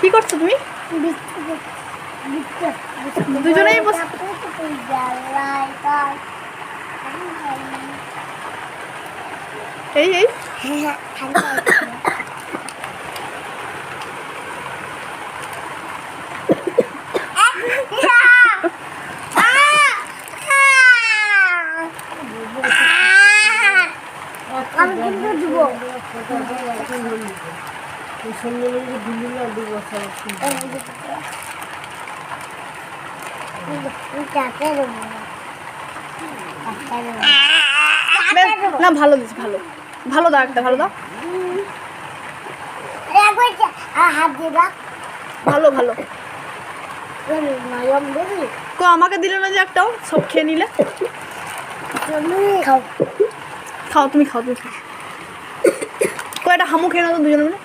কি করছো তুমি? দুজনেই বসে এই এই না ভালো দিচ্ছি, ভালো ভালো দাও, একটা ভালো দাও, ভালো ভালো। কো আমাকে দিলে না যে একটাও, সব খেয়ে নিলে। খাও তুমি, খাও তুমি খাও। কো একটা হামু খেয়ে নাও তো দুজনে মিলে।